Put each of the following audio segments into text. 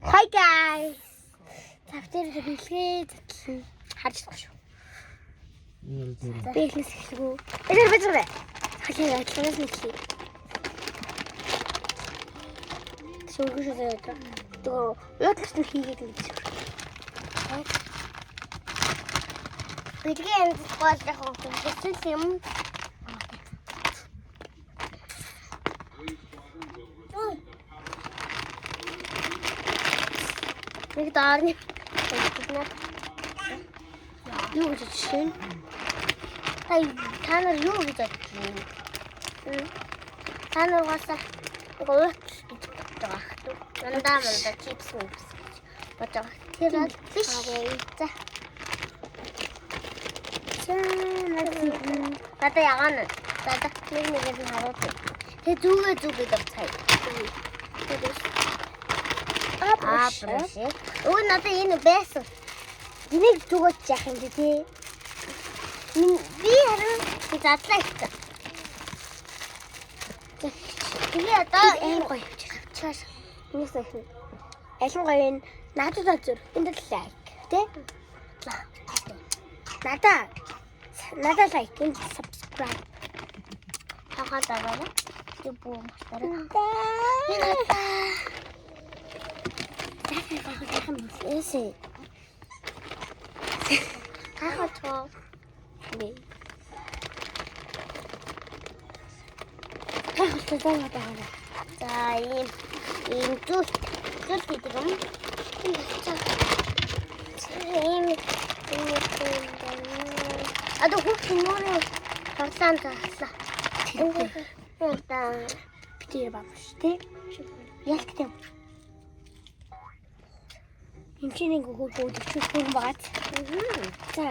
Hi guys. Тавтэр бэлгээ задлаа. Харж байгаа шүү. Бэлгээс эхлэв. Эдгээр бэзгэрэ. Хашаа ажиллаас нэхлээ. Шүүгөөсөө тоо яадаг ч хийгээд юм шиг. Бэлгээ энэ гол яг хөтлөсөн юм. Нэг даарны юу гэж чинь та нар юу гэж бодчих. Та нар гасаа гооч гэж боддог. Дандаа чипс мөс гэж боддог. Тэр бол биш. За надад ягаана. Надад нэг нь харуулж. Тэг зүгээ давцай. Апраш. Өө надад энэ байсан. Энийг зүгөөж яах юм бэ те? Би харин задлаа ихтэй. Тэгээ одоо ийм гоё явчихлаа. Энэс их. Алин гоё энэ надад зүр. Энд л лайк те? Надад лайк, энд subscribe. Хагад аваа. Тэг бүү мартаарай. Эсэ. Ахато. Би. За ийм зүг гэдэг юм. Одоо хүүхд нөрөө харлаан таалаа. Одоо битээ бамш тий. Ялттай. Инчнийг хөөдөж багт. За.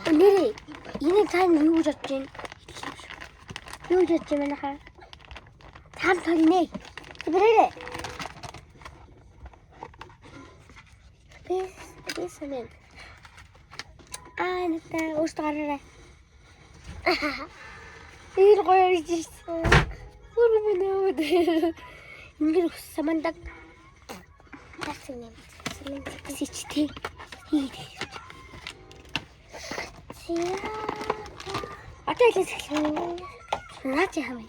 Нэрээ энийг тань юу гэж бодож байна? Юу гэж бодож байна хаа? Там тоннэ. Тэрээ. Бисэнэ. Анта устгараа. Ир гоё биш. Бүрмэнүүд. Ингээд самандаг. Сичтэй хийдэг. Одоо илээс эхлэв. Наач яам.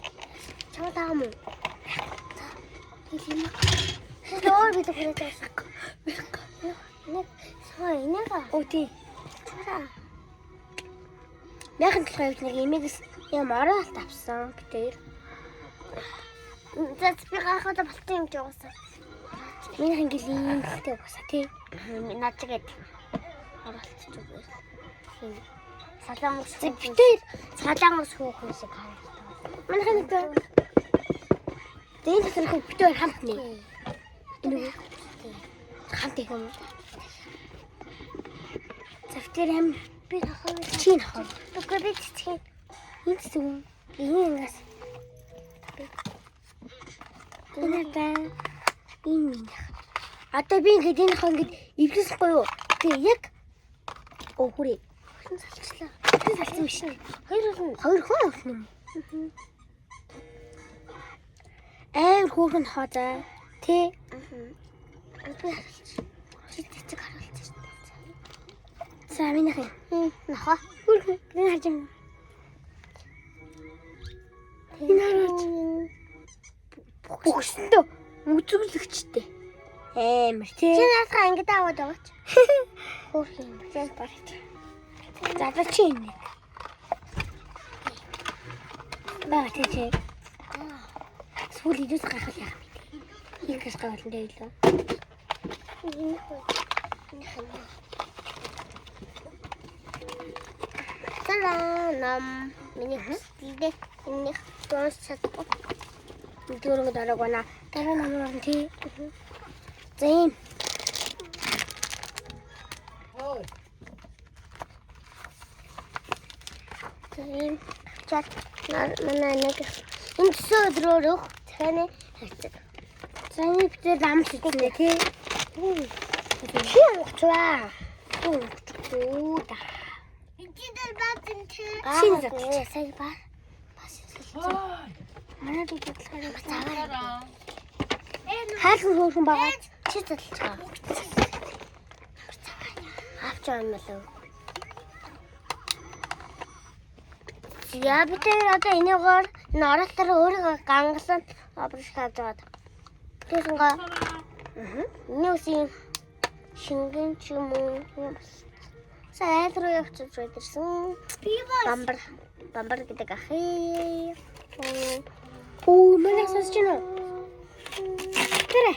Чамд аам уу? Хэлээ. Өөр бид хүрээд байгаа. Нэг сая нэга. Өти. Чара. Яхан талхай нэг имэгс юм ороод авсан гэдэг. За би гахаад болтой юм жиогсан. Миний хангилын хэлтэй баса тий. Наачихэд харалцж байгаа. Салаамс битээ салаамс хөөхөн шиг харагдав. Манай хандаг. Дэн хэлэх битээ хамт нэ. Энэ хамт юм. Завтэр хам би хахав чинь хав. Тэгвэл би чинь энэ зүг ингээс. Энэтэй энэ. Одоо би ингэж энэ хон ингэж эвлэсэхгүй юу? Тэгээ яг өөхөрөө салчлаа. Би салсан биш нэ. Хоёр хүн авсан юм. Хөөрхөн хоолой. Тэ. Би цэцэг харуулж байна. За минийх юм. Нахаа. Хөөрхөн. Би харж байна. Энэ харуулж. Бүгсэндөө үзүүлэгчтэй. Амар тий. Чи наасаа ингэж аваад байгаач. Хөөрхөн юм барах. За чи энэ. Баа тий. Сүүл идэж гарах яах вэ? Ингээс гавлан дэйлээ. Салам. Миний хөсөлдөө энэ тоос чадсан. Дөрөнгө дараагана. Дараа намрын тий. Зэм. Зэм. Чат манай нэг энэ өдрөөрөө таны хайцаг. Зэм битээ лам шиднэ тий. Чи амгчваа. Оо да. Эцэдэр батын тий. Чи сая ба. Бас. Манай дүүтэй болохоор заваараа. Хайрхан хөөрхөн байгаа. Чи залж байгаа. Авч амлаа. Яа би тэр одоо энийгээр энэ оролтоор өөрийгөө гангалсан обрш хийж байгаа. Тэсэнгаа. Энэ үсийн шингэн ч юм уу. Сайд руу явчих байсан. Бамбар гэдэг ахи. Оо, манай сонсож байна уу? Тэрэ.